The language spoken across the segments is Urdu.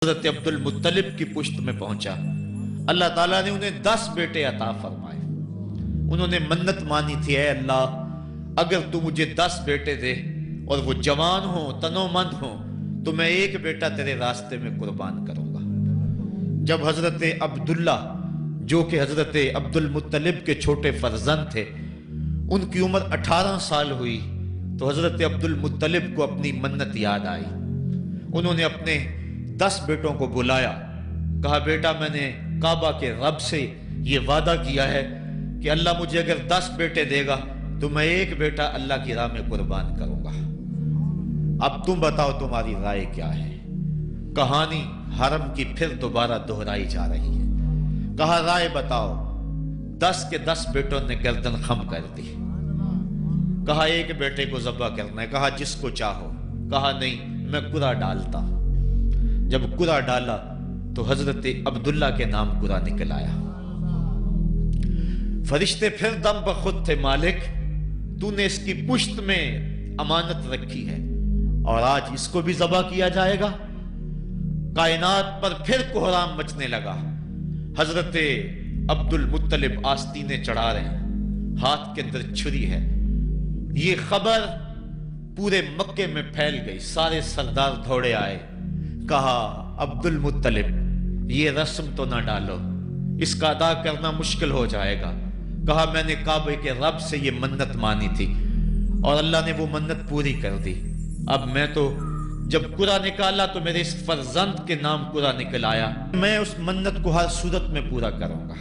حضرت عبد المطلب کی پشت میں پہنچا۔ اللہ تعالیٰ نے انہیں 10 بیٹے عطا فرمائے۔ انہوں نے منت مانی تھی، اے اللہ اگر تو مجھے 10 بیٹے دے اور وہ جوان ہوں، تنو مند ہوں، تو میں ایک بیٹا تیرے راستے میں قربان کروں گا۔ جب حضرت عبداللہ جو کہ حضرت عبد المطلب کے چھوٹے فرزند تھے، ان کی عمر 18 سال ہوئی تو حضرت عبد المطلب کو اپنی منت یاد آئی۔ انہوں نے اپنے 10 بیٹوں کو بلایا، کہا بیٹا میں نے کعبہ کے رب سے یہ وعدہ کیا ہے کہ اللہ مجھے اگر 10 بیٹے دے گا تو میں ایک بیٹا اللہ کی راہ میں قربان کروں گا۔ اب تم بتاؤ تمہاری رائے کیا ہے؟ کہانی حرم کی پھر دوبارہ دہرائی جا رہی ہے۔ کہا رائے بتاؤ۔ 10 کے 10 بیٹوں نے گردن خم کر دی۔ کہا ایک بیٹے کو ذبح کرنا ہے۔ کہا جس کو چاہو۔ کہا نہیں میں قرعہ ڈالتا ہوں۔ جب قرعہ ڈالا تو حضرت عبداللہ کے نام قرعہ نکل آیا۔ فرشتے پھر دم بخود تھے، مالک تو نے اس کی پشت میں امانت رکھی ہے اور آج اس کو بھی ذبح کیا جائے گا۔ کائنات پر پھر کوہرام مچنے لگا۔ حضرت عبد المطلب آستینے چڑھا رہے ہیں، ہاتھ کے اندر چھری ہے۔ یہ خبر پورے مکے میں پھیل گئی، سارے سردار دوڑے آئے۔ کہا عبد المطلب یہ رسم تو نہ ڈالو، اس کا ادا کرنا مشکل ہو جائے گا۔ کہا میں نے کعبے کے رب سے یہ منت مانی تھی اور اللہ نے وہ منت پوری کر دی۔ اب میں تو جب قرعہ نکالا تو میرے اس فرزند کے نام قرعہ نکل آیا، میں اس منت کو ہر صورت میں پورا کروں گا۔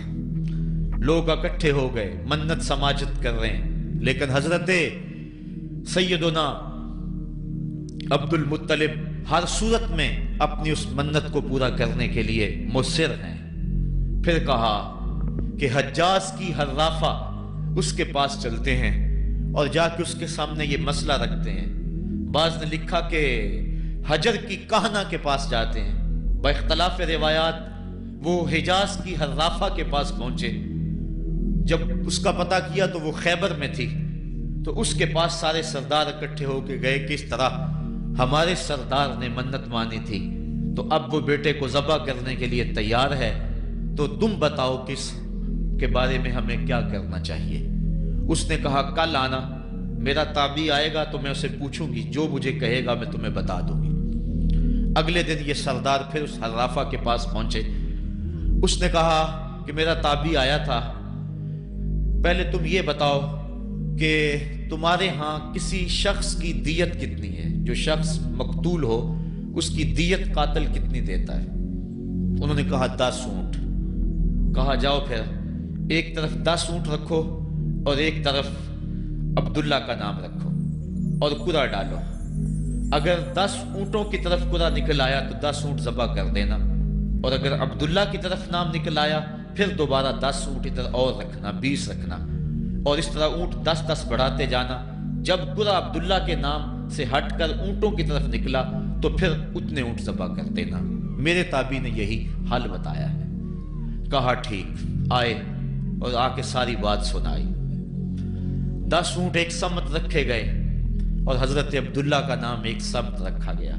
لوگ اکٹھے ہو گئے، منت سماجت کر رہے ہیں، لیکن حضرت سیدنا عبد المطلب ہر صورت میں اپنی اس منت کو پورا کرنے کے لیے مصر ہیں۔ پھر کہا کہ حجاز کی حرافہ اس کے پاس چلتے ہیں اور جا کے اس کے سامنے یہ مسئلہ رکھتے ہیں۔ بعض نے لکھا کہ حجر کی کہنا کے پاس جاتے ہیں۔ با اختلاف روایات وہ حجاز کی حرافہ کے پاس پہنچے۔ جب اس کا پتہ کیا تو وہ خیبر میں تھی، تو اس کے پاس سارے سردار اکٹھے ہو کے گئے کہ اس طرح ہمارے سردار نے منت مانی تھی تو اب وہ بیٹے کو ذبح کرنے کے لیے تیار ہے، تو تم بتاؤ کس کے بارے میں ہمیں کیا کرنا چاہیے۔ اس نے کہا کل آنا، میرا تابعی آئے گا تو میں اسے پوچھوں گی، جو مجھے کہے گا میں تمہیں بتا دوں گی۔ اگلے دن یہ سردار پھر اس حرافہ کے پاس پہنچے۔ اس نے کہا کہ میرا تابعی آیا تھا، پہلے تم یہ بتاؤ کہ تمہارے ہاں کسی شخص کی دیت کتنی ہے؟ جو شخص مقتول ہو اس کی دیت قاتل کتنی دیتا ہے؟ انہوں نے کہا 10 اونٹ۔ کہا جاؤ پھر ایک طرف 10 اونٹ رکھو اور ایک طرف عبداللہ کا نام رکھو اور قرعہ ڈالو۔ اگر 10 اونٹوں کی طرف قرعہ نکل آیا تو 10 اونٹ ذبح کر دینا، اور اگر عبداللہ کی طرف نام نکل آیا پھر دوبارہ 10 اونٹ ادھر اور رکھنا، 20 رکھنا، اور اس طرح اونٹ 10 بڑھاتے جانا۔ جب قرعہ عبداللہ کے نام سے ہٹ کر اونٹوں کی طرف نکلا تو پھر اتنے اونٹ ذبح کر دینا۔ میرے تابعی نے یہی حل بتایا ہے۔ کہا ٹھیک۔ آئے اور آ کے ساری بات سنائی۔ 10 اونٹ ایک سمت رکھے گئے اور حضرت عبداللہ کا نام ایک سمت رکھا گیا۔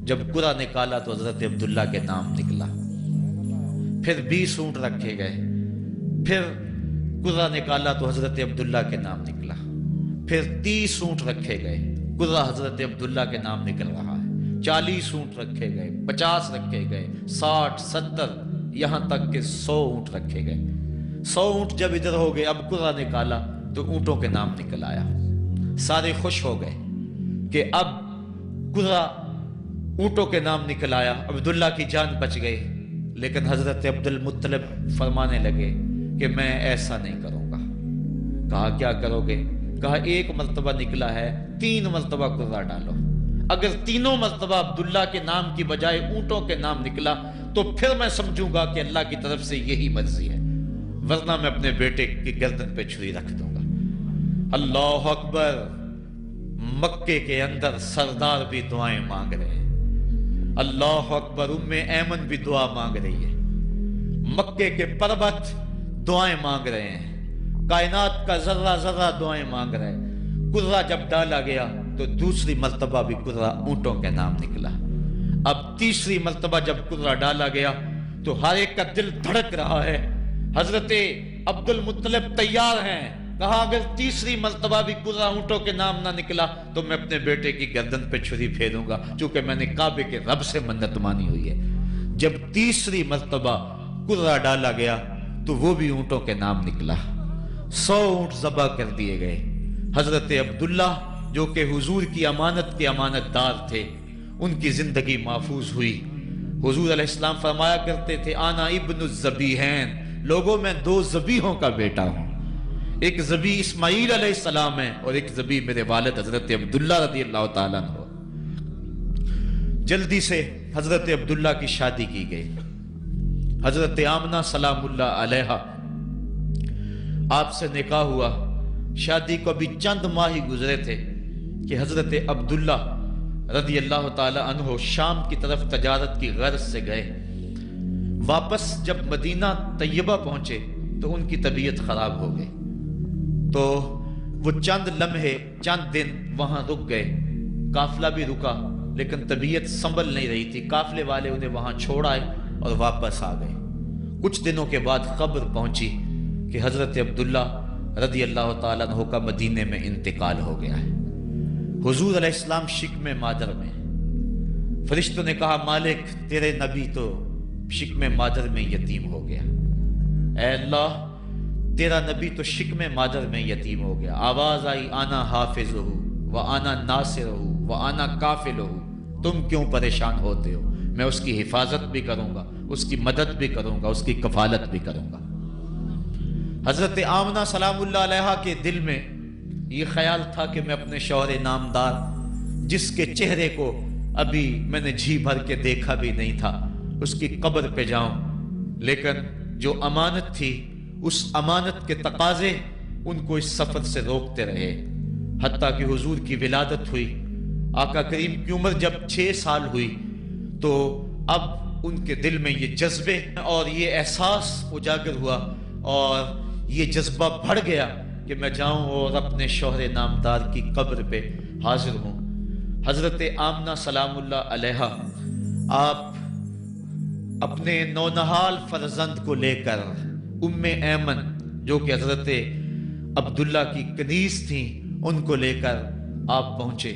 جب قرعہ نکالا تو حضرت عبداللہ کے نام نکلا۔ پھر 20 اونٹ رکھے گئے، پھر قرعہ نکالا تو حضرت عبداللہ کے نام نکلا۔ پھر 30 اونٹ رکھے گئے، قرعہ حضرت عبداللہ کے نام نکل رہا ہے۔ 40 اونٹ رکھے گئے، 50 رکھے گئے، 60، 70، یہاں تک کہ 100 اونٹ رکھے گئے۔ 100 اونٹ جب ادھر ہو گئے، اب قرعہ نکالا تو اونٹوں کے نام نکل آیا۔ سارے خوش ہو گئے کہ اب قرعہ اونٹوں کے نام نکل آیا، عبداللہ کی جان بچ گئی۔ لیکن حضرت عبد المطلب فرمانے لگے کہ میں ایسا نہیں کروں گا۔ کہا کیا کرو گے؟ کہا ایک مرتبہ نکلا ہے، 3 مرتبہ قرعہ ڈالو۔ اگر تینوں مرتبہ عبداللہ کے نام کی بجائے اونٹوں کے نام نکلا تو پھر میں سمجھوں گا کہ اللہ کی طرف سے یہی مرضی ہے، ورنہ میں اپنے بیٹے کی گردن پہ چھری رکھ دوں گا۔ اللہ اکبر! مکے کے اندر سردار بھی دعائیں مانگ رہے ہیں۔ اللہ اکبر! ایمن بھی دعا مانگ رہی ہے، مکے کے پربت دعائیں مانگ رہے ہیں، کائنات کا ذرہ ذرہ دعائیں مانگ رہے ہیں۔ قرعہ جب ڈالا گیا تو دوسری مرتبہ بھی قرعہ اونٹوں کے نام نکلا۔ اب تیسری مرتبہ جب قرہ ڈالا گیا تو ہر ایک کا دل دھڑک رہا ہے. حضرت عبد المطلب تیار ہیں. کہا اگر تیسری مرتبہ بھی قرہ اونٹوں کے نام نہ نکلا تو میں اپنے بیٹے کی گردن پہ چھری پھیروں گا، چونکہ میں نے کعبے کے رب سے منت مانی ہوئی ہے. جب تیسری مرتبہ قرہ ڈالا گیا تو وہ بھی اونٹوں کے نام نکلا. 100 اونٹ ذبح کر دیے گئے. حضرت عبداللہ جو کہ حضور کی امانت کے امانت دار تھے، ان کی زندگی محفوظ ہوئی. حضور علیہ السلام فرمایا کرتے تھے آنا ابن الذبیحین، لوگوں میں 2 ذبیحوں کا بیٹا ہوں. ایک ذبیح اسماعیل علیہ السلام ہے اور ایک ذبیح میرے والد حضرت عبداللہ رضی اللہ تعالیٰ عنہ. جلدی سے حضرت عبداللہ کی شادی کی گئی. حضرت آمنہ سلام اللہ علیہا آپ سے نکاح ہوا. شادی کو ابھی چند ماہ ہی گزرے تھے کہ حضرت عبداللہ رضی اللہ تعالیٰ عنہ شام کی طرف تجارت کی غرض سے گئے. واپس جب مدینہ طیبہ پہنچے تو ان کی طبیعت خراب ہو گئی. تو وہ چند لمحے چند دن وہاں رک گئے. قافلہ بھی رکا لیکن طبیعت سنبھل نہیں رہی تھی. قافلے والے انہیں وہاں چھوڑ آئے اور واپس آ گئے. کچھ دنوں کے بعد خبر پہنچی کہ حضرت عبداللہ رضی اللہ تعالیٰ عنہ کا مدینے میں انتقال ہو گیا ہے. حضور علیہ السلام شکم مادر میں. فرشتوں نے کہا مالک تیرے نبی تو شکم مادر میں یتیم ہو گیا. اے اللہ تیرا نبی تو شکم مادر میں یتیم ہو گیا. آواز آئی آنا حافظہ و آنا ناصرہ و آنا کافلہ. تم کیوں پریشان ہوتے ہو؟ میں اس کی حفاظت بھی کروں گا، اس کی مدد بھی کروں گا، اس کی کفالت بھی کروں گا. حضرت آمنہ سلام اللہ علیہا کے دل میں یہ خیال تھا کہ میں اپنے شوہر نامدار جس کے چہرے کو ابھی میں نے جی بھر کے دیکھا بھی نہیں تھا اس کی قبر پہ جاؤں. لیکن جو امانت تھی اس امانت کے تقاضے ان کو اس سفر سے روکتے رہے. حتیٰ کہ حضور کی ولادت ہوئی. آقا کریم کی عمر جب 6 سال ہوئی تو اب ان کے دل میں یہ جذبے اور یہ احساس اجاگر ہوا اور یہ جذبہ بڑھ گیا کہ میں جاؤں اور اپنے شوہر نامدار کی قبر پہ حاضر ہوں. حضرت آمنہ سلام اللہ علیہا آپ اپنے نونہال فرزند کو لے کر ام ایمن جو کہ حضرت عبداللہ کی کنیز تھیں ان کو لے کر آپ پہنچے.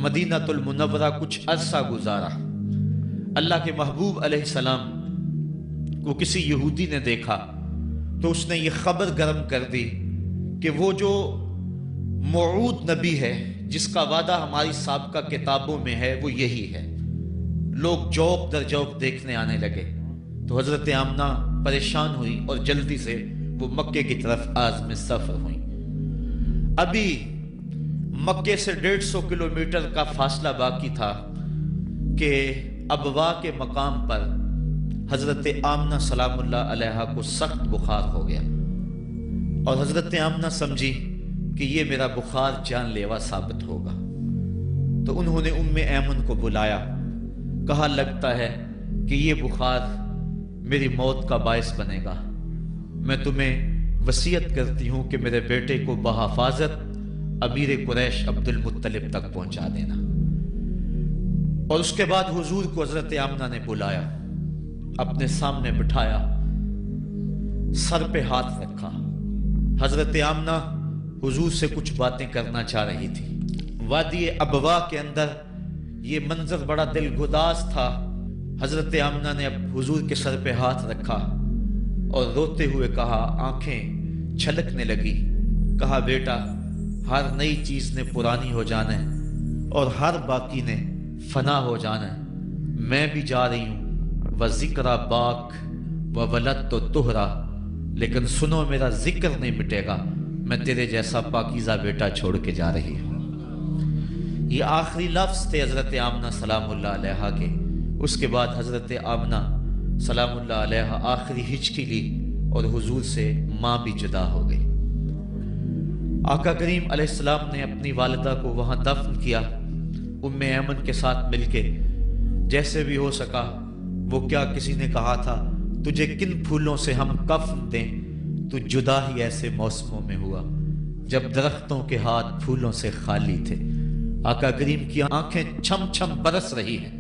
مدینہ المنورہ کچھ عرصہ گزارا. اللہ کے محبوب علیہ السلام کو کسی یہودی نے دیکھا تو اس نے یہ خبر گرم کر دی کہ وہ جو موعود نبی ہے جس کا وعدہ ہماری سابقہ کتابوں میں ہے وہ یہی ہے. لوگ جوق در جوق دیکھنے آنے لگے. تو حضرت آمنہ پریشان ہوئی اور جلدی سے وہ مکے کی طرف عازم سفر ہوئی. ابھی مکے سے 150 کلومیٹر کا فاصلہ باقی تھا کہ ابوا کے مقام پر حضرت آمنہ سلام اللہ علیہا کو سخت بخار ہو گیا اور حضرت آمنہ سمجھی کہ یہ میرا بخار جان لیوا ثابت ہوگا. تو انہوں نے ام ایمن کو بلایا. کہا لگتا ہے کہ یہ بخار میری موت کا باعث بنے گا. میں تمہیں وصیت کرتی ہوں کہ میرے بیٹے کو بحفاظت امیر قریش عبد المطلب تک پہنچا دینا. اور اس کے بعد حضور کو حضرت آمنہ نے بلایا، اپنے سامنے بٹھایا، سر پہ ہاتھ رکھا. حضرت آمنہ حضور سے کچھ باتیں کرنا چاہ رہی تھی. وادی ابوا کے اندر یہ منظر بڑا دلگداز تھا. حضرت آمنہ نے اب حضور کے سر پہ ہاتھ رکھا اور روتے ہوئے کہا، آنکھیں چھلکنے لگی. کہا بیٹا ہر نئی چیز نے پرانی ہو جانا ہے اور ہر باقی نے فنا ہو جانا ہے. میں بھی جا رہی ہوں وذکر باک و ولد تو تہرا، لیکن سنو میرا ذکر نہیں مٹے گا. میں تیرے جیسا پاکیزہ بیٹا چھوڑ کے جا رہی ہوں. یہ آخری لفظ تھے حضرت آمنہ سلام اللہ علیہا کے. اس کے بعد حضرت آمنہ سلام اللہ علیہا آخری ہچکی لی اور حضور سے ماں بھی جدا ہو گئی. آقا کریم علیہ السلام نے اپنی والدہ کو وہاں دفن کیا ام ایمن کے ساتھ مل کے. جیسے بھی ہو سکا وہ کیا کسی نے کہا تھا تجھے کن پھولوں سے ہم کفن دیں، تو جدا ہی ایسے موسموں میں ہوا جب درختوں کے ہاتھ پھولوں سے خالی تھے. آقا کریم کی آنکھیں چھم چھم برس رہی ہیں.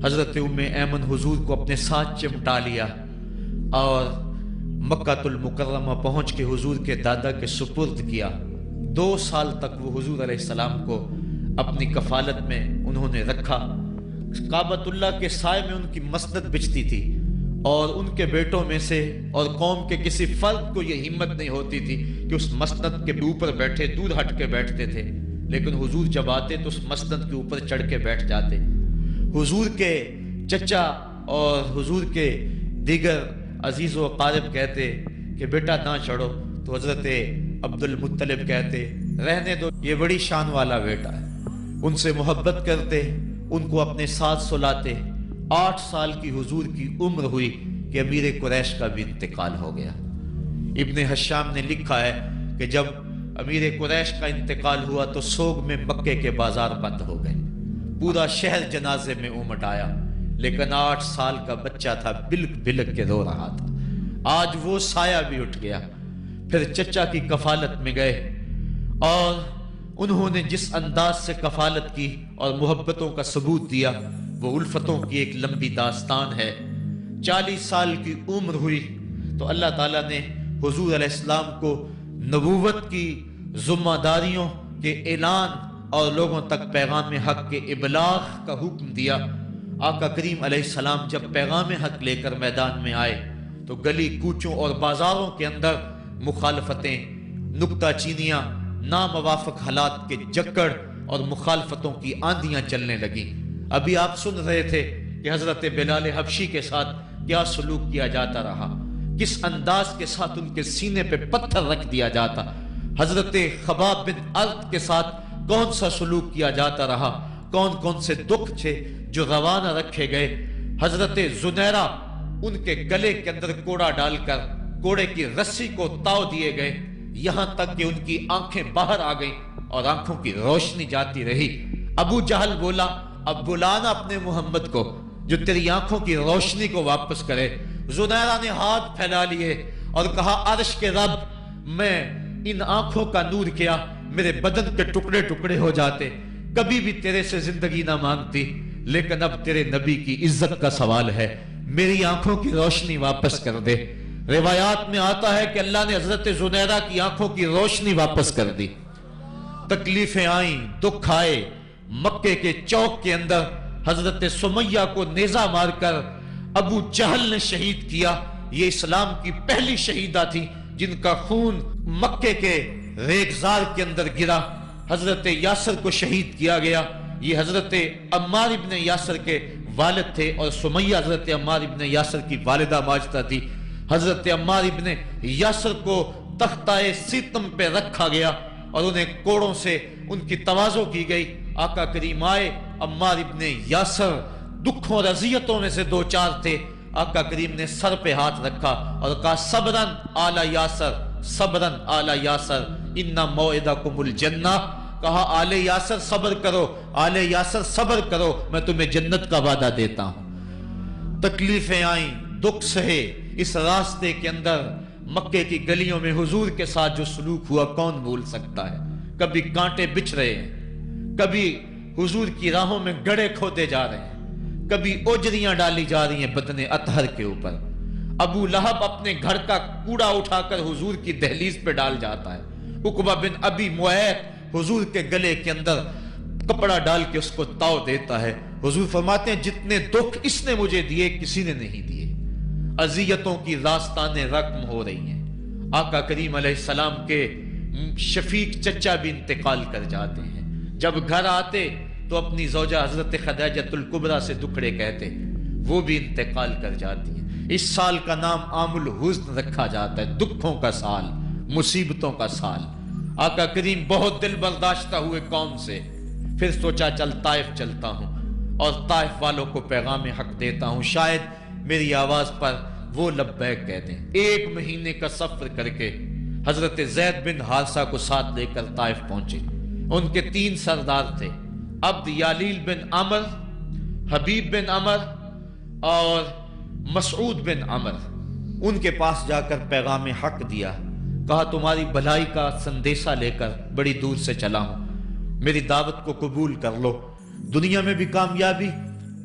حضرت ایمن حضور کو اپنے ساتھ چمٹا لیا اور مکہ المکرمہ پہنچ کے حضور کے دادا کے سپرد کیا۔ 2 سال تک وہ حضور علیہ السلام کو اپنی کفالت میں انہوں نے رکھا۔ کعبۃ اللہ کے سائے میں ان کی مسند بچتی تھی، اور ان کے بیٹوں میں سے اور قوم کے کسی فرد کو یہ ہمت نہیں ہوتی تھی کہ اس مسند کے اوپر بیٹھے، دور ہٹ کے بیٹھتے تھے، لیکن حضور جب آتے تو اس مسند کے اوپر چڑھ کے بیٹھ جاتے۔ حضور کے چچا اور حضور کے دیگر عزیز و اقارب کہتے کہ بیٹا نہ چڑھو، تو حضرت عبد المطلب کہتے رہنے دو، یہ بڑی شان والا بیٹا ہے۔ ان سے محبت کرتے، ان کو اپنے ساتھ سلاتے۔ 8 سال کی حضور کی عمر ہوئی کہ امیر قریش کا بھی انتقال ہو گیا۔ ابن حشام نے لکھا ہے کہ جب امیر قریش کا انتقال ہوا تو سوگ میں مکے کے بازار بند ہو گئے، پورا شہر جنازے میں امٹ آیا، لیکن 8 سال کا بچہ تھا، بلک بلک کے رو رہا تھا۔ آج وہ سایہ بھی اٹھ گیا۔ پھر چچا کی کفالت میں گئے، اور انہوں نے جس انداز سے کفالت کی اور محبتوں کا ثبوت دیا، وہ الفتوں کی ایک لمبی داستان ہے۔ 40 سال کی عمر ہوئی تو اللہ تعالیٰ نے حضور علیہ السلام کو نبوت کی ذمہ داریوں کے اعلان اور لوگوں تک پیغام حق کے ابلاغ کا حکم دیا۔ آقا کریم علیہ السلام جب پیغام حق لے کر میدان میں آئے تو گلی کوچوں اور بازاروں کے اندر مخالفتیں، نکتہ چینیاں، ناموافق حالات کے جکڑ اور مخالفتوں کی آندیاں چلنے لگیں۔ ابھی آپ سن رہے تھے کہ حضرت بلال حبشی کے ساتھ کیا سلوک کیا جاتا رہا، کس انداز کے ساتھ ان کے سینے پہ پتھر رکھ دیا جاتا۔ حضرت خباب بن ارد کے ساتھ کون سا سلوک کیا جاتا رہا، کون کون سے دکھ تھے جو روانہ رکھے گئے۔ حضرت زنیرہ، ان کے گلے کے اندر کوڑا ڈال کر کوڑے کی رسی کو تاؤ دیے گئے، یہاں تک کہ ان کی آنکھیں باہر آ گئیں اور آنکھوں کی روشنی جاتی رہی۔ ابو جہل بولا اب بلانا اپنے محمد کو جو تیری آنکھوں کی روشنی کو واپس کرے۔ زنیرہ نے ہاتھ پھیلا لیے اور کہا عرش کے رب، میں ان آنکھوں کا نور کیا میرے بدن کے ٹکڑے ٹکڑے ہو جاتے، کبھی بھی تیرے سے زندگی نہ مانگتی، لیکن اب تیرے نبی کی عزت کا سوال ہے، میری آنکھوں کی روشنی واپس کر دے۔ روایات میں آتا ہے کہ اللہ نے حضرت زنیرہ کی آنکھوں کی روشنی واپس کر دی۔ تکلیفیں آئیں، دکھ آئے۔ مکے کے چوک کے اندر حضرت سمیہ کو نیزہ مار کر ابو جہل نے شہید کیا۔ یہ اسلام کی پہلی شہیدہ تھی جن کا خون مکے کے ریگزار کے اندر گرا۔ حضرت یاسر کو شہید کیا گیا۔ یہ حضرت عمار ابن یاسر کے والد تھے، اور سمیہ حضرت عمار ابن یاسر کی والدہ ماجدہ تھی۔ حضرت عمار ابن یاسر کو تختہ سیتم پہ رکھا گیا اور انہیں کوڑوں سے ان کی تواضع کی گئی۔ آقا کریم آئے، عمار ابن یاسر دکھوں اور اذیتوں میں سے 2-4 تھے۔ آقا کریم نے سر پہ ہاتھ رکھا اور کہا صبرن آل یاسر، صبرن آل یاسر، ان موعدکم الجنہ۔ کہا آل یاسر صبر کرو، آل یاسر صبر کرو، میں تمہیں جنت کا وعدہ دیتا ہوں۔ تکلیفیں آئیں، دکھ سہے۔ اس راستے کے اندر مکے کی گلیوں میں حضور کے ساتھ جو سلوک ہوا کون بھول سکتا ہے۔ کبھی کانٹے بچھ رہے ہیں، کبھی حضور کی راہوں میں گڑھے کھودے جا رہے ہیں، کبھی اوجریاں ڈالی جا رہی ہیں بدن اطہر کے اوپر۔ ابو لہب اپنے گھر کا کوڑا اٹھا کر حضور کی دہلیز پہ ڈال جاتا ہے۔ عقبہ بن ابی معیط حضور کے گلے کے اندر کپڑا ڈال کے اس کو تاؤ دیتا ہے۔ حضور فرماتے ہیں جتنے دکھ اس نے مجھے دیے کسی نے نہیں دیے۔ اذیتوں کی داستانیں رقم ہو رہی ہیں۔ آقا کریم علیہ السلام کے شفیق چچا بھی انتقال کر جاتے ہیں۔ جب گھر آتے تو اپنی زوجہ حضرت خدیجہ الکبریٰ سے دکھڑے کہتے، وہ بھی انتقال کر جاتی ہیں۔ اس سال کا نام عام الحزن رکھا جاتا ہے، دکھوں کا سال، مصیبتوں کا سال۔ آقا کریم بہت دل برداشتہ ہوئے قوم سے، پھر سوچا چل طائف چلتا ہوں اور طائف والوں کو پیغام حق دیتا ہوں، شاید میری آواز پر وہ لبیک کہہ دیں۔ 1 مہینے کا سفر کر کے حضرت زید بن حارثہ کو ساتھ لے کر طائف پہنچے۔ ان کے 3 سردار تھے، عبد یالیل بن عمر، حبیب بن عمر اور مسعود بن عمر۔ ان کے پاس جا کر پیغام حق دیا، کہا تمہاری بھلائی کا سندیسہ لے کر بڑی دور سے چلا ہوں، میری دعوت کو قبول کر لو، دنیا میں بھی کامیابی،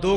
2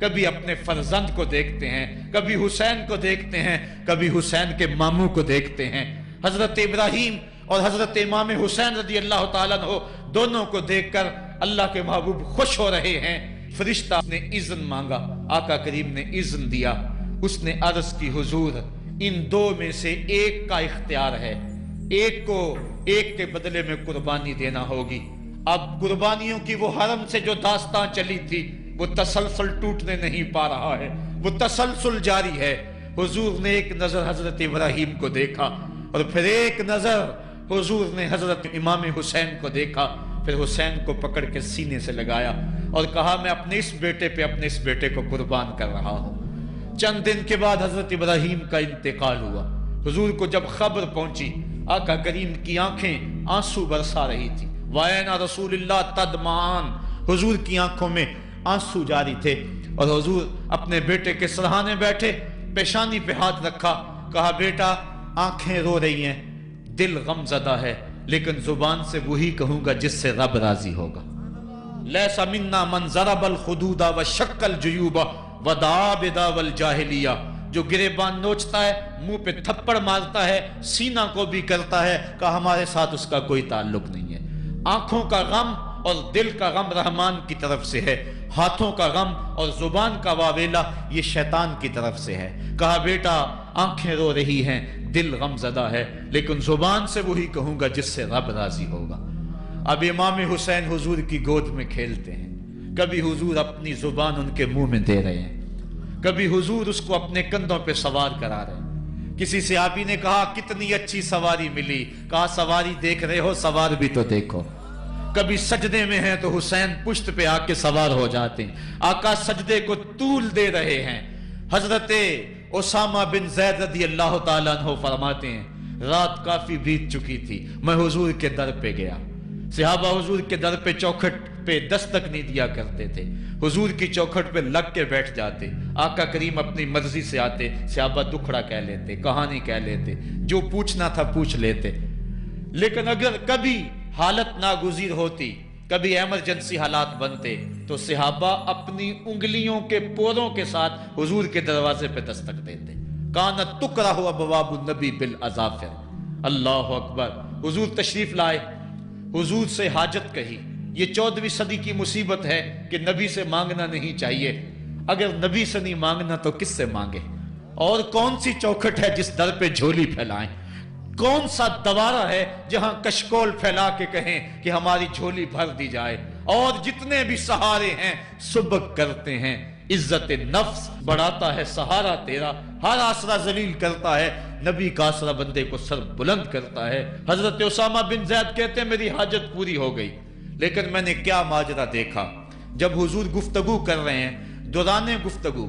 کبھی اپنے فرزند کو دیکھتے ہیں، کبھی حسین کو دیکھتے ہیں، کبھی حسین کے ماموں کو دیکھتے ہیں۔ حضرت ابراہیم اور حضرت امام حسین رضی اللہ تعالیٰ عنہ دونوں کو دیکھ کر اللہ کے محبوب خوش ہو رہے ہیں۔ فرشتہ نے اذن مانگا، آقا کریم نے اذن دیا۔ اس نے عرض کی حضور ان دو میں سے ایک کا اختیار ہے، ایک کو ایک کے بدلے میں قربانی دینا ہوگی۔ اب قربانیوں کی وہ حرم سے جو داستان چلی تھی وہ تسلسل ٹوٹنے نہیں پا رہا ہے، وہ تسلسل جاری ہے۔ حضور نے ایک نظر حضرت ابراہیم کو دیکھا اور پھر ایک نظر حضور نے حضرت امام حسین کو دیکھا، پھر حسین کو پکڑ کے سینے سے لگایا اور کہا میں اپنے اس بیٹے پہ اپنے اس بیٹے کو قربان کر رہا ہوں۔ چند دن کے بعد حضرت ابراہیم کا انتقال ہوا۔ حضور کو جب خبر پہنچی، آقا کریم کی آنکھیں آنسو برسا رہی تھی۔ وَأَيْنَ رسول اللہ تدمعان، حضور کی آنکھوں میں آنسو جاری تھے اور حضور اپنے بیٹے کے سرہانے بیٹھے، پیشانی پہ ہاتھ رکھا، کہا بیٹا آنکھیں رو رہی ہیں، دل غم زدہ ہے، لیکن زبان سے وہی کہوں گا جس سے رب راضی ہوگا۔ لیس منا من ضرب الخدود وشق الجیوب ودعا بدعوی الجاہلیہ، جو گریبان نوچتا ہے، منہ پہ تھپڑ مارتا ہے، سینہ کو بھی کرتا ہے، کہ ہمارے ساتھ اس کا کوئی تعلق نہیں ہے۔ آنکھوں کا غم اور دل کا غم رحمان کی طرف سے ہے، ہاتھوں کا غم اور زبان کا واویلا یہ شیطان کی طرف سے ہے۔ کہا بیٹا آنکھیں رو رہی ہیں، دل غم زدہ ہے، لیکن زبان سے وہی کہوں گا جس سے رب راضی ہوگا۔ اب امام حسین حضور کی گود میں کھیلتے ہیں، کبھی حضور اپنی زبان ان کے منہ میں دے رہے ہیں، کبھی حضور اس کو اپنے کندھوں پہ سوار کرا رہے ہیں۔ کسی صحابی نے کہا کتنی اچھی سواری ملی، کہا سواری دیکھ رہے ہو سوار بھی تو دیکھو۔ کبھی سجدے میں ہیں تو حسین پشت پہ آ کے سوار ہو جاتے ہیں، آقا سجدے کو طول دے رہے ہیں۔ حضرت اسامہ بن زید رضی اللہ تعالیٰ عنہ فرماتے ہیں رات کافی بیت چکی تھی، میں حضور کے در پہ گیا۔ صحابہ حضور کے در پہ چوکھٹ پہ دستک نہیں دیا کرتے تھے، حضور کی چوکھٹ پہ لگ کے بیٹھ جاتے، آقا کریم اپنی مرضی سے آتے، صحابہ دکھڑا کہہ لیتے، کہانی کہہ لیتے، جو پوچھنا تھا پوچھ لیتے۔ لیکن اگر کبھی حالت ناگزیر ہوتی، کبھی ایمرجنسی حالات بنتے، تو صحابہ اپنی انگلیوں کے پوروں کے ساتھ حضور کے دروازے پہ دستک دیتے۔ کانت تکرہ ابواب النبی بالاظافر، اللہ اکبر۔ حضور تشریف لائے، حضور سے حاجت کہی۔ یہ 14ویں صدی کی مصیبت ہے کہ نبی سے مانگنا نہیں چاہیے۔ اگر نبی سے نہیں مانگنا تو کس سے مانگے؟ اور کون سی چوکھٹ ہے جس در پہ جھولی پھیلائیں؟ کون سا دوارہ ہے جہاں کشکول پھیلا کے کہیں کہ ہماری جھولی بھر دی جائے؟ اور جتنے بھی سہارے ہیں سبک کرتے ہیں، عزت نفس بڑھاتا ہے سہارا تیرا، ہر آسرا ذلیل کرتا ہے، نبی کا آسرا بندے کو سر بلند کرتا ہے۔ حضرت اسامہ بن زید کہتے ہیں میری حاجت پوری ہو گئی، لیکن میں نے کیا ماجرا دیکھا۔ جب حضور گفتگو کر رہے ہیں، دوران گفتگو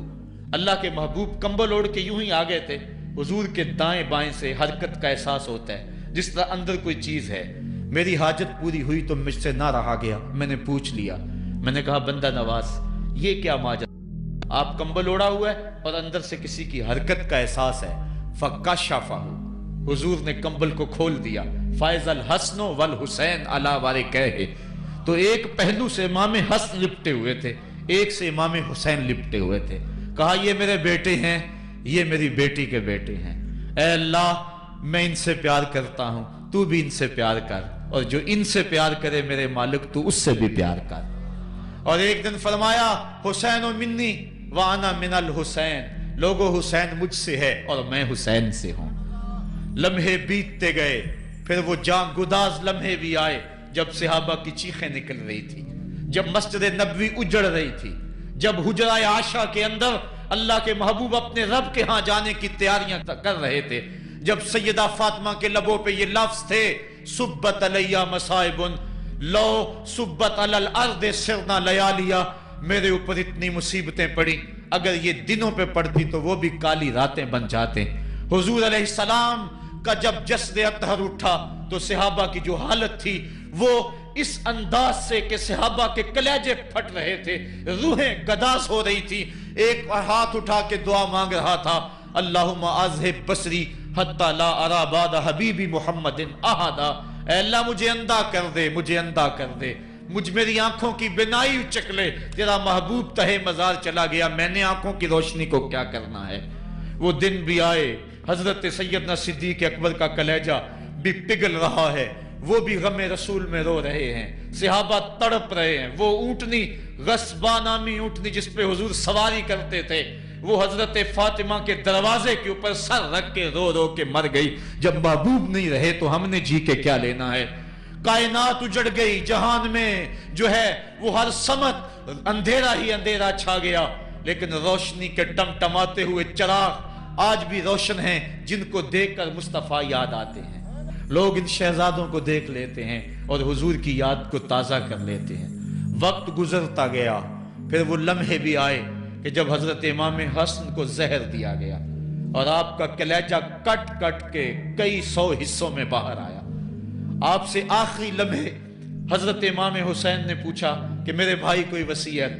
اللہ کے محبوب کمبل اوڑھ کے یوں ہی آگے تھے، حضور کے دائیں بائیں سے حرکت کا احساس ہوتا ہے جس طرح اندر کوئی چیز ہے۔ میری حاجت پوری ہوئی تو مجھ سے نہ رہا گیا، میں نے پوچھ لیا، میں نے کہا بندہ نواز یہ کیا ماجرا؟ آپ کمبل اوڑھا ہوا ہے اور اندر سے کسی کی حرکت کا احساس ہے۔ فکشفہ، حضور نے کمبل کو کھول دیا۔ فائز الحسن والحسین علی وارکیہ، تو ایک پہلو سے امام حسن لپٹے ہوئے تھے، ایک سے امام حسین لپٹے ہوئے تھے۔ کہا یہ میرے بیٹے ہیں، یہ میری بیٹی کے بیٹے ہیں، اے اللہ میں ان سے پیار کرتا ہوں، تو بھی ان سے پیار کر، اور جو ان سے پیار کرے میرے مالک تو اس سے بھی پیار کر۔ اور ایک دن فرمایا حسین منی وانا من الحسین، لوگو حسین مجھ سے ہے اور میں حسین سے ہوں۔ لمحے بیتتے گئے، پھر وہ جاں گداز لمحے بھی آئے جب صحابہ کی چیخیں نکل رہی تھی، جب مسجد نبوی اجڑ رہی تھی، جب حجرہ عائشہ کے اندر اللہ کے محبوب اپنے رب کے ہاں جانے کی تیاریاں کر رہے تھے، جب سیدہ فاطمہ کے لبوں پہ یہ لفظ تھے سبت علیہ مصائب لو سبت علی الارض سرنا لیالیا، میرے اوپر اتنی مصیبتیں پڑی، اگر یہ دنوں پہ پڑتی تو وہ بھی کالی راتیں بن جاتے۔ حضور علیہ السلام کا جب جسد اطہر اٹھا تو صحابہ کی جو حالت تھی وہ اس انداز سے کہ صحابہ کے کلیجے پھٹ رہے تھے، روحیں گداز ہو رہی تھی۔ ایک ہاتھ اٹھا کے دعا مانگ رہا تھا، اللہم اذہب بصری حتی لا ارا بعد حبیبی محمد احدا، اے اللہ مجھے اندھا کر دے، مجھے اندھا کر دے، مجھ میری آنکھوں کی بینائی اچک لے، تیرا محبوب تہے مزار چلا گیا، میں نے آنکھوں کی روشنی کو کیا کرنا ہے۔ وہ دن بھی آئے، حضرت سیدنا صدیق اکبر کا کلیجہ بھی پگھل رہا ہے، وہ بھی غم رسول میں رو رہے ہیں، صحابہ تڑپ رہے ہیں۔ وہ اونٹنی، غصبہ نامی اونٹنی جس پہ حضور سواری کرتے تھے، وہ حضرت فاطمہ کے دروازے کے اوپر سر رکھ کے رو رو کے مر گئی۔ جب محبوب نہیں رہے تو ہم نے جی کے کیا لینا ہے۔ کائنات اجڑ گئی، جہان میں جو ہے وہ ہر سمت اندھیرا ہی اندھیرا چھا گیا، لیکن روشنی کے ٹمٹماتے ہوئے چراغ آج بھی روشن ہیں، جن کو دیکھ کر مصطفیٰ یاد آتے ہیں۔ لوگ ان شہزادوں کو دیکھ لیتے ہیں اور حضور کی یاد کو تازہ کر لیتے ہیں۔ وقت گزرتا گیا، پھر وہ لمحے بھی آئے کہ جب حضرت امام حسن کو زہر دیا گیا اور آپ کا کلیجہ کٹ کٹ کے کئی سو حصوں میں باہر آیا۔ آپ سے آخری لمحے حضرت امام حسین نے پوچھا کہ میرے بھائی کوئی وصیت؟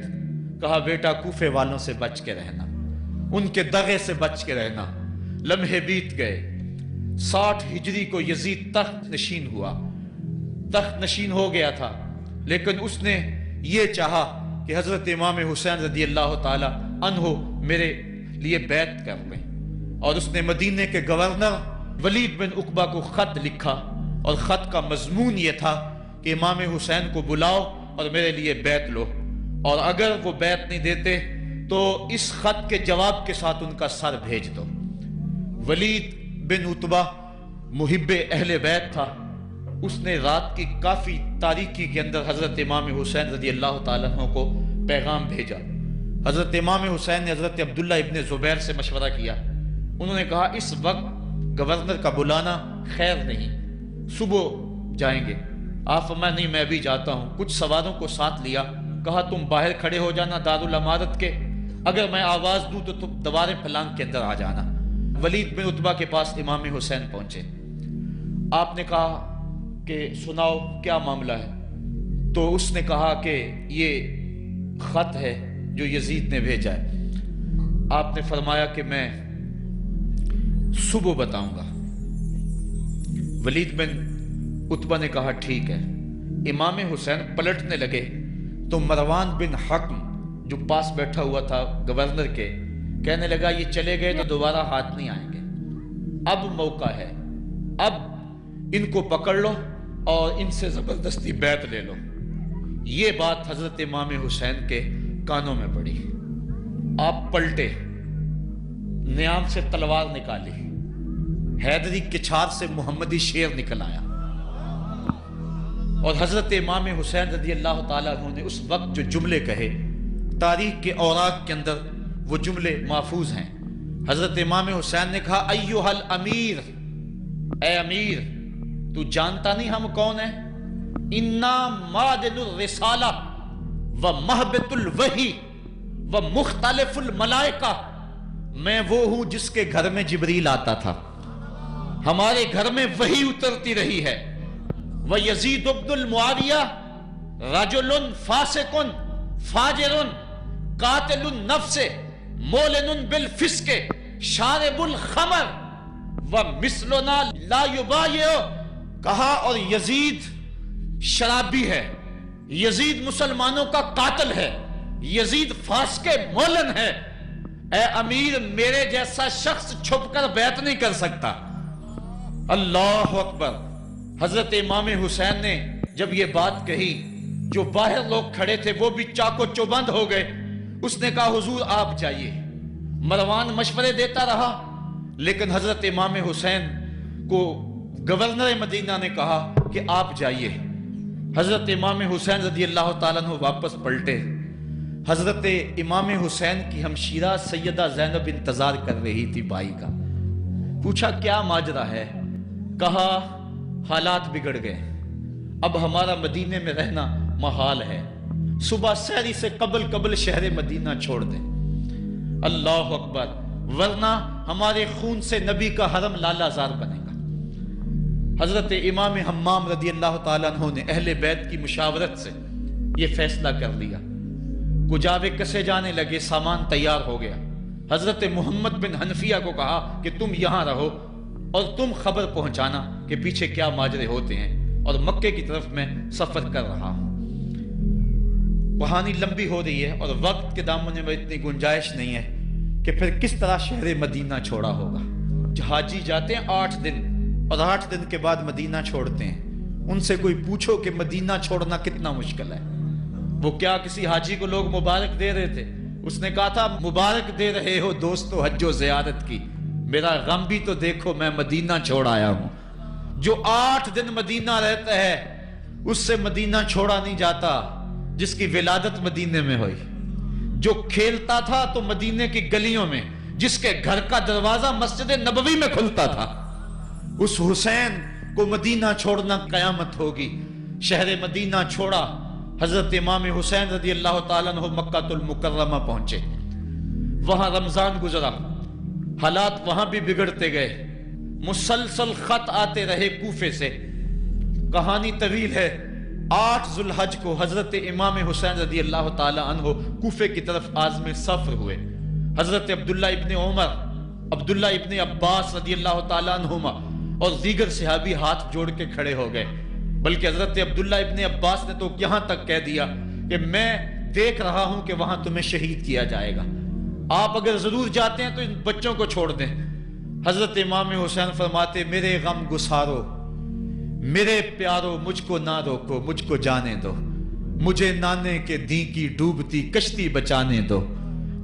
کہا بیٹا کوفے والوں سے بچ کے رہنا، ان کے دغے سے بچ کے رہنا۔ لمحے بیت گئے، 60 ہجری کو یزید تخت نشین ہوا، تخت نشین ہو گیا تھا، لیکن اس نے یہ چاہا کہ حضرت امام حسین رضی اللہ تعالی عنہ میرے لیے بیعت کر لیں، اور اس نے مدینے کے گورنر ولید بن عقبہ کو خط لکھا، اور خط کا مضمون یہ تھا کہ امام حسین کو بلاؤ اور میرے لیے بیعت لو، اور اگر وہ بیعت نہیں دیتے تو اس خط کے جواب کے ساتھ ان کا سر بھیج دو۔ ولید بن عتبہ محب اہل بیت تھا، اس نے رات کی کافی تاریکی کے اندر حضرت امام حسین رضی اللہ تعالیٰ عنہ کو پیغام بھیجا۔ حضرت امام حسین نے حضرت عبداللہ ابن زبیر سے مشورہ کیا، انہوں نے کہا اس وقت گورنر کا بلانا خیر نہیں، صبح جائیں گے۔ آپ فرمایا نہیں میں بھی جاتا ہوں۔ کچھ سواروں کو ساتھ لیا، کہا تم باہر کھڑے ہو جانا دارالامارت کے، اگر میں آواز دوں تو تم دوارے پھلانگ کے اندر آ جانا۔ ولید بن عتبہ کے پاس امام حسین پہنچے، آپ نے کہا کہ سناؤ کیا معاملہ ہے؟ تو اس نے کہا کہ یہ خط ہے جو یزید نے بھیجا ہے۔ آپ نے فرمایا کہ میں صبح بتاؤں گا۔ ولید بن عتبہ نے کہا ٹھیک ہے۔ امام حسین پلٹنے لگے تو مروان بن حکم جو پاس بیٹھا ہوا تھا گورنر کے، کہنے لگا یہ چلے گئے تو دوبارہ ہاتھ نہیں آئیں گے، اب موقع ہے، اب ان کو پکڑ لو اور ان سے زبردستی بیعت لے لو۔ یہ بات حضرت امام حسین کے کانوں میں پڑی، آپ پلٹے، نیام سے تلوار نکالی، حیدری کچھار سے محمدی شیر نکل آیا، اور حضرت امام حسین رضی اللہ تعالیٰ عنہ نے اس وقت جو جملے کہے، تاریخ کے اوراق کے اندر وہ جملے محفوظ ہیں۔ حضرت امام حسین نے کہا ایھا الامیر، اے امیر تو جانتا نہیں ہم کون ہیں؟ انا معدن الرسالہ و محبت الوحی و مختلف الملائکہ، میں وہ ہوں جس کے گھر میں جبریل آتا تھا، ہمارے گھر میں وحی اترتی رہی ہے۔ وَيَزِيدُ بْنُ الْمُعَاوِيَةِ رَجُلٌ فَاسِقٌ فَاجِرٌ قَاتِلُ النَّفْسِ مُعْلِنٌ بِالْفِسْقِ شَارِبُ الْخَمْرِ وَمِثْلُنَا لَا يُبَايِعُ، کہا اور یزید شرابی ہے، یزید مسلمانوں کا قاتل ہے، یزید فاسق مولن ہے، اے امیر میرے جیسا شخص چھپ کر بیعت نہیں کر سکتا۔ اللہ اکبر۔ حضرت امام حسین نے جب یہ بات کہی، جو باہر لوگ کھڑے تھے وہ بھی چاقو چوبند ہو گئے۔ اس نے کہا حضور آپ جائیے۔ مروان مشورے دیتا رہا، لیکن حضرت امام حسین کو گورنر مدینہ نے کہا کہ آپ جائیے۔ حضرت امام حسین رضی اللہ تعالیٰ عنہ واپس پلٹے۔ حضرت امام حسین کی ہمشیرہ سیدہ زینب انتظار کر رہی تھی بھائی کا۔ پوچھا کیا ماجرا ہے؟ کہا حالات بگڑ گئے، اب ہمارا مدینے میں رہنا محال ہے، صبح سحری سے قبل شہر مدینہ چھوڑ دیں۔ اللہ اکبر، ورنہ ہمارے خون سے نبی کا حرم لالا زار بنے گا۔ حضرت امام حمام رضی اللہ تعالیٰ عنہ نے اہل بیت کی مشاورت سے یہ فیصلہ کر لیا۔ کجاوے کسے جانے لگے، سامان تیار ہو گیا۔ حضرت محمد بن حنفیہ کو کہا کہ تم یہاں رہو اور تم خبر پہنچانا کہ پیچھے کیا ماجرے ہوتے ہیں، اور مکے کی طرف میں سفر کر رہا ہوں۔ کہانی لمبی ہو رہی ہے اور وقت کے دامن میں اتنی گنجائش نہیں ہے کہ پھر کس طرح شہر مدینہ چھوڑا ہوگا. حاجی جاتے ہیں 8 دن اور 8 دن کے بعد مدینہ چھوڑتے ہیں. ان سے کوئی پوچھو کہ مدینہ چھوڑنا کتنا مشکل ہے. وہ کیا کسی حاجی کو لوگ مبارک دے رہے تھے؟ اس نے کہا تھا مبارک دے رہے ہو دوستو حج و زیارت کی، میرا غم بھی تو دیکھو، میں مدینہ چھوڑ آیا ہوں. جو 8 دن مدینہ رہتا ہے اس سے مدینہ چھوڑا نہیں جاتا جس کی ولادت مدینے میں ہوئی. جو کھیلتا تھا تو مدینے کی گلیوں میں، جس کے گھر کا دروازہ مسجد نبوی میں کھلتا تھا، اس حسین کو مدینہ چھوڑنا قیامت ہوگی. شہر مدینہ چھوڑا. حضرت امام حسین رضی اللہ تعالیٰ عنہ مکہ المکرمہ پہنچے. وہاں رمضان گزرا، حالات وہاں بھی بگڑتے گئے. مسلسل خط آتے رہے کوفے سے. کہانی طویل ہے. 8 ذو الحج کو حضرت امام حسین رضی اللہ تعالیٰ عنہ کوفے کی طرف عازم سفر ہوئے. حضرت عبداللہ ابن عمر، عبداللہ ابن عباس رضی اللہ تعالیٰ عنہما اور دیگر صحابی ہاتھ جوڑ کے کھڑے ہو گئے. بلکہ حضرت عبداللہ ابن عباس نے تو یہاں تک کہہ دیا کہ میں دیکھ رہا ہوں کہ وہاں تمہیں شہید کیا جائے گا، آپ اگر ضرور جاتے ہیں تو ان بچوں کو چھوڑ دیں. حضرت امام حسین فرماتے میرے غم گسارو، میرے پیارو مجھ کو نہ روکو، مجھ کو جانے دو، مجھے نانے کے دی کی ڈوبتی کشتی بچانے دو.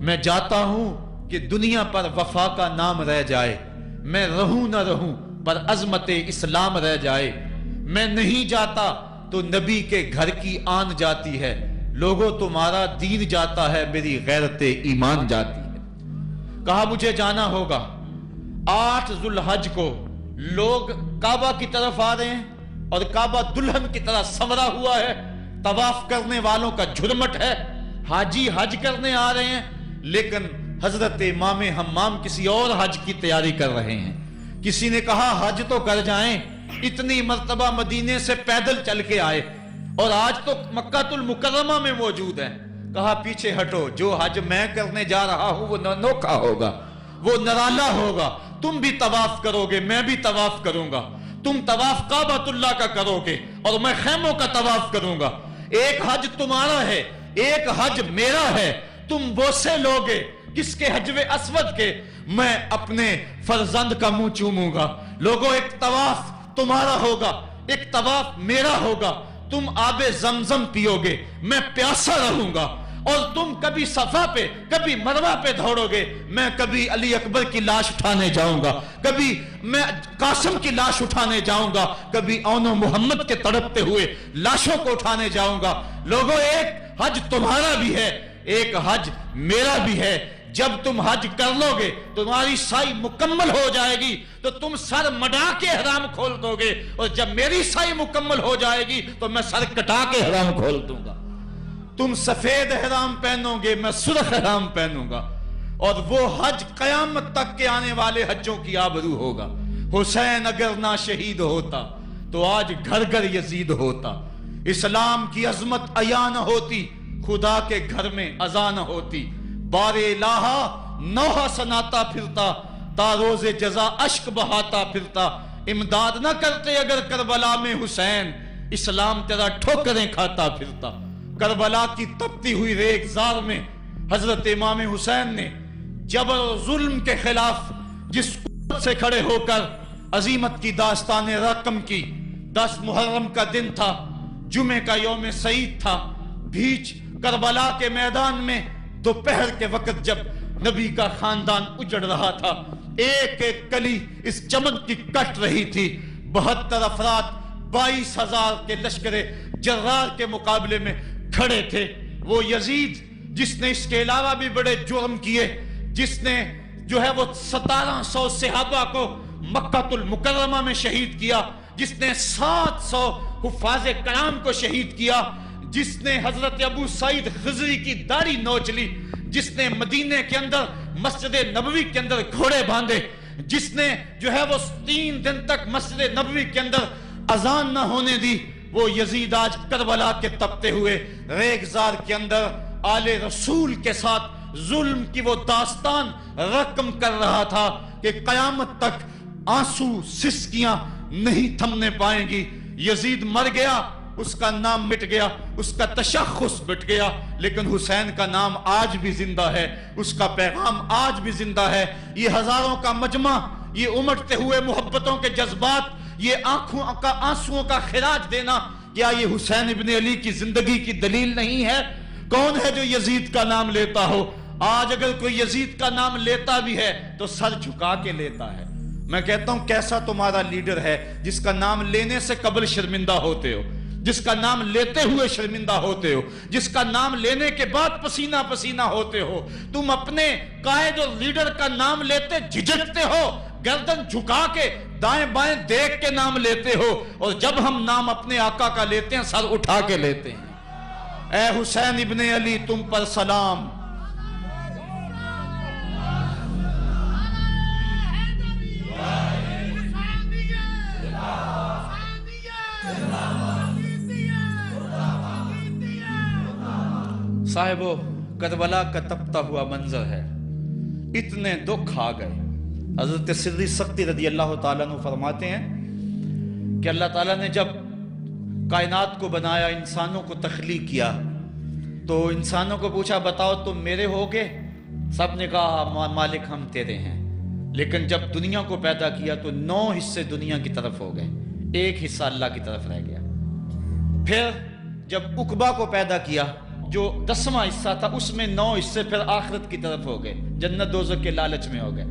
میں جاتا ہوں کہ دنیا پر وفا کا نام رہ جائے، میں رہوں نہ رہوں پر عظمت اسلام رہ جائے. میں نہیں جاتا تو نبی کے گھر کی آن جاتی ہے. لوگوں تمہارا دین جاتا ہے، میری غیرت ایمان جاتی ہے. کہا مجھے جانا ہوگا. 8 ذو الحج کو لوگ کعبہ کی طرف آ رہے ہیں اور کعبہ دلہن کی طرح سنورا ہوا ہے. طواف کرنے والوں کا جھرمٹ ہے. حاجی حج کرنے آ رہے ہیں لیکن حضرت امام حمام کسی اور حج کی تیاری کر رہے ہیں. کسی نے کہا حج تو کر جائیں، اتنی مرتبہ مدینے سے پیدل چل کے آئے اور آج تو مکہ المکرمہ میں موجود ہے. کہا پیچھے ہٹو، جو حج میں کرنے جا رہا ہوں وہ انوکھا ہوگا، وہ نرالا ہوگا. تم بھی طواف کرو گے، میں بھی طواف کروں گا. تم طواف کعبۃ اللہ کا کرو گے اور میں خیموں کا طواف کروں گا. ایک حج تمہارا ہے، ایک حج میرا ہے. تم بوسے لوگے کس کے حجر اسود کے، میں اپنے فرزند کا منہ چوموں گا. لوگوں ایک طواف تمہارا ہوگا، ایک طواف میرا ہوگا. تم آب زمزم پیو گے، میں پیاسا رہوں گا. اور تم کبھی صفا پہ کبھی مروہ پہ دوڑو گے، میں کبھی علی اکبر کی لاش اٹھانے جاؤں گا، کبھی میں قاسم کی لاش اٹھانے جاؤں گا، کبھی اون و محمد کے تڑپتے ہوئے لاشوں کو اٹھانے جاؤں گا. لوگوں ایک حج تمہارا بھی ہے، ایک حج میرا بھی ہے. جب تم حج کر لو گے تمہاری سائی مکمل ہو جائے گی تو تم سر مڈا کے احرام کھول دو گے، اور جب میری سائی مکمل ہو جائے گی تو میں سر کٹا کے احرام کھول دوں گا. تم سفید احرام پہنو گے، میں سرخ احرام پہنوں گا. اور وہ حج قیامت تک کے آنے والے حجوں کی آبرو ہوگا. حسین اگر نہ شہید ہوتا تو آج گھر گھر یزید ہوتا. اسلام کی عظمت عیاں نہ ہوتی، خدا کے گھر میں اذان نہ ہوتی. بار الہا نوحہ سناتا پھرتا، تا روز جزا اشک بہاتا پھرتا. امداد نہ کرتے اگر کربلا میں حسین، اسلام تیرا ٹھوکریں کھاتا پھرتا. کربلا کی تپتی ہوئی ریگزار میں حضرت امام حسین نے جبر و ظلم کے خلاف جس قوت سے کھڑے ہو کر عظیمت کی داستان رقم کی. 10 محرم کا دن تھا، جمعے کا یوم سعید تھا. بھیچ کربلا کے میدان میں دوپہر کے وقت جب نبی کا خاندان اجڑ رہا تھا، ایک ایک کلی اس چمن کی کٹ رہی تھی. 72 افراد 22,000 کے لشکر جرار کے مقابلے میں کھڑے تھے. وہ یزید جس نے اس کے علاوہ بھی بڑے جرم کیے، جس نے جو ہے وہ 1700 صحابہ کو مکہ المکرمہ میں شہید کیا، جس نے 700 حفاظ کرام کو شہید کیا، جس نے حضرت ابو سعید خضری کی داڑھی نوچ لی، جس نے مدینے کے اندر مسجد نبوی کے اندر گھوڑے باندھے، جس نے جو ہے وہ 3 دن تک مسجد نبوی کے اندر اذان نہ ہونے دی، وہ یزید آج کربلا کے تپتے ہوئے ریگزار کے اندر آل رسول کے ساتھ ظلم کی وہ داستان رقم کر رہا تھا کہ قیامت تک آنسو سسکیاں نہیں تھمنے پائیں گی. یزید مر گیا اس کا نام مٹ گیا، اس کا تشخص مٹ گیا، لیکن حسین کا نام آج بھی زندہ ہے، اس کا پیغام آج بھی زندہ ہے۔ یہ ہزاروں کا مجمع، یہ امٹتے ہوئے محبتوں کے جذبات، یہ آنکھوں کا آنسوؤں کا خراج دینا، کیا یہ حسین ابن علی کی زندگی کی دلیل نہیں ہے؟ کون ہے جو یزید کا نام لیتا ہو؟ آج اگر کوئی یزید کا نام لیتا بھی ہے تو سر جھکا کے لیتا ہے۔ میں کہتا ہوں کیسا تمہارا لیڈر ہے جس کا نام لینے سے قبل شرمندہ ہوتے ہو، جس کا نام لیتے ہوئے شرمندہ ہوتے ہو، جس کا نام لینے کے بعد پسینہ پسینہ ہوتے ہو۔ تم اپنے قائد اور لیڈر کا نام لیتے جھجکتے ہو، گردن جھکا کے دائیں بائیں دیکھ کے نام لیتے ہو، اور جب ہم نام اپنے آقا کا لیتے ہیں سر اٹھا کے لیتے ہیں۔ اے حسین ابن علی تم پر سلام۔ صاحبو، کربلا کا تپتا ہوا منظر ہے، اتنے دکھ آ گئے۔ حضرت سری سختی رضی اللہ تعالیٰ عنہ فرماتے ہیں کہ اللہ تعالیٰ نے جب کائنات کو بنایا، انسانوں کو تخلیق کیا، تو انسانوں کو پوچھا بتاؤ تم میرے ہوگے؟ سب نے کہا مالک ہم تیرے ہیں۔ لیکن جب دنیا کو پیدا کیا تو 9 حصے دنیا کی طرف ہو گئے، 1 حصہ اللہ کی طرف رہ گیا۔ پھر جب عقبہ کو پیدا کیا جو 10واں حصہ تھا، اس میں 9 حصے پھر آخرت کی طرف ہو گئے، جنت دوزخ کے لالچ میں ہو گئے،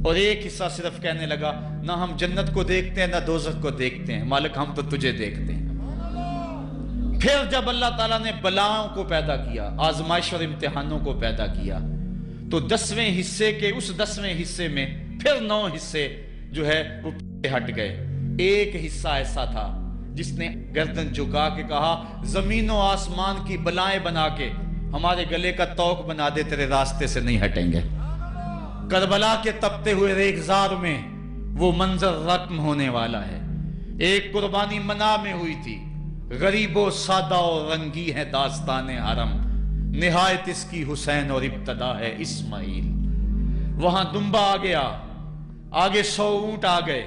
اور 1 حصہ صرف کہنے لگا نہ ہم جنت کو دیکھتے ہیں نہ دوزخ کو دیکھتے ہیں، مالک ہم تو تجھے دیکھتے ہیں۔ پھر جب اللہ تعالیٰ نے بلاؤں کو پیدا کیا، آزمائش اور امتحانوں کو پیدا کیا، تو 10ویں حصے کے اس 10ویں حصے میں پھر 9 حصے جو ہے وہ ہٹ گئے۔ 1 حصہ ایسا تھا جس نے گردن جھکا کے کہا زمین و آسمان کی بلائیں بنا کے ہمارے گلے کا توق بنا دے، تیرے راستے سے نہیں ہٹیں گے۔ کربلا کے تپتے ہوئے ریگزار میں وہ منظر رقم ہونے والا ہے۔ ایک قربانی منا میں ہوئی تھی، غریب و سادہ اور رنگی ہے داستان حرم، نہایت اس کی حسین اور ابتدا ہے اسماعیل۔ وہاں دمبا آ گیا، آگے 100 اونٹ آ گئے،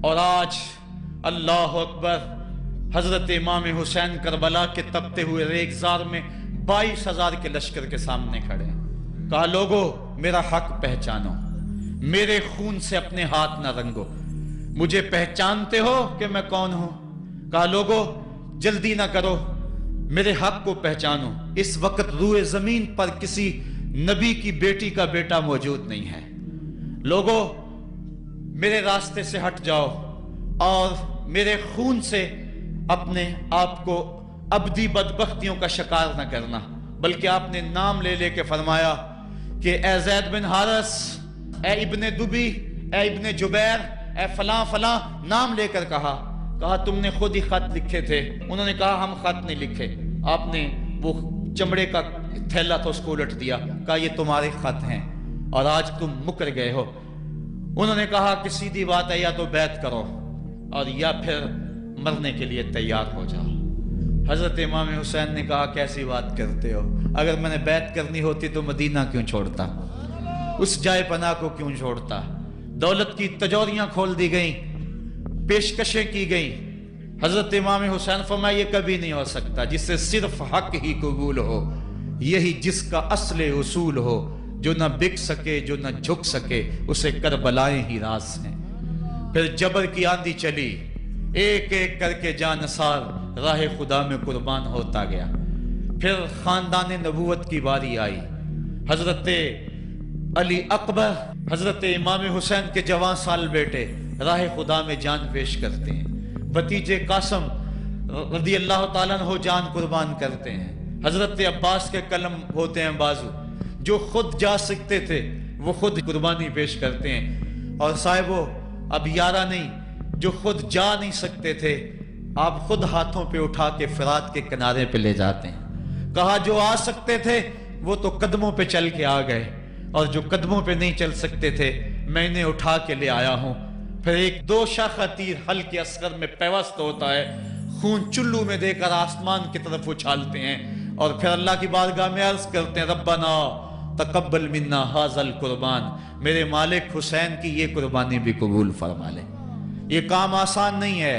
اور آج اللہ اکبر، حضرت امام حسین کربلا کے تپتے ہوئے ریگزار میں 22,000 کے لشکر کے سامنے کھڑے۔ کہا لوگو میرا حق پہچانو، میرے خون سے اپنے ہاتھ نہ رنگو، مجھے پہچانتے ہو کہ میں کون ہوں؟ کہا لوگو جلدی نہ کرو، میرے حق کو پہچانو۔ اس وقت روئے زمین پر کسی نبی کی بیٹی کا بیٹا موجود نہیں ہے۔ لوگو میرے راستے سے ہٹ جاؤ اور میرے خون سے اپنے آپ کو ابدی بدبختیوں کا شکار نہ کرنا، بلکہ آپ نے نام لے لے کے فرمایا کہ اے زید بن حارث، اے ابن دبی، اے ابن جبیر، اے فلاں فلاں، نام لے کر کہا تم نے خود ہی خط لکھے تھے۔ انہوں نے کہا ہم خط نہیں لکھے۔ آپ نے وہ چمڑے کا تھیلا تھا اس کو الٹ دیا، کہا یہ تمہارے خط ہیں اور آج تم مکر گئے ہو۔ انہوں نے کہا کہ سیدھی بات ہے، یا تو بیعت کرو اور یا پھر مرنے کے لیے تیار ہو جاؤ۔ حضرت امام حسین نے کہا کیسی بات کرتے ہو، اگر میں نے بیعت کرنی ہوتی تو مدینہ کیوں چھوڑتا، اس جائے پناہ کو کیوں چھوڑتا۔ دولت کی تجوریاں کھول دی گئیں، پیشکشیں کی گئیں۔ حضرت امام حسین فرمایا یہ کبھی نہیں ہو سکتا، جس سے صرف حق ہی قبول ہو، یہی جس کا اصل اصول ہو، جو نہ بک سکے جو نہ جھک سکے، اسے کربلائیں ہی راز ہیں۔ پھر جبر کی آندھی چلی، ایک ایک کر کے جانثار راہ خدا میں قربان ہوتا گیا۔ پھر خاندان نبوت کی باری آئی۔ حضرت علی اکبر، حضرت امام حسین کے جوان سال بیٹے راہ خدا میں جان پیش کرتے ہیں۔ بھتیجے قاسم رضی اللہ تعالیٰ عنہ جان قربان کرتے ہیں۔ حضرت عباس کے قلم ہوتے ہیں بازو، جو خود جا سکتے تھے وہ خود قربانی پیش کرتے ہیں۔ اور صاحبو اب یارہ نہیں، جو خود جا نہیں سکتے تھے آپ خود ہاتھوں پہ اٹھا کے فرات کے کنارے پہ لے جاتے ہیں۔ کہا جو آ سکتے تھے وہ تو قدموں پہ چل کے آ گئے، اور جو قدموں پہ نہیں چل سکتے تھے میں انہیں اٹھا کے لے آیا ہوں۔ پھر ایک 2 شاخہ تیر ہلکے اصغر میں پیوست ہوتا ہے، خون چلو میں دے کر آسمان کی طرف اچھالتے ہیں، اور پھر اللہ کی بارگاہ میں عرض کرتے ہیں ربنا تقبل منا ھذا القربان، میرے مالک حسین کی یہ قربانی بھی قبول فرما لے۔ یہ کام آسان نہیں ہے۔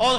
اور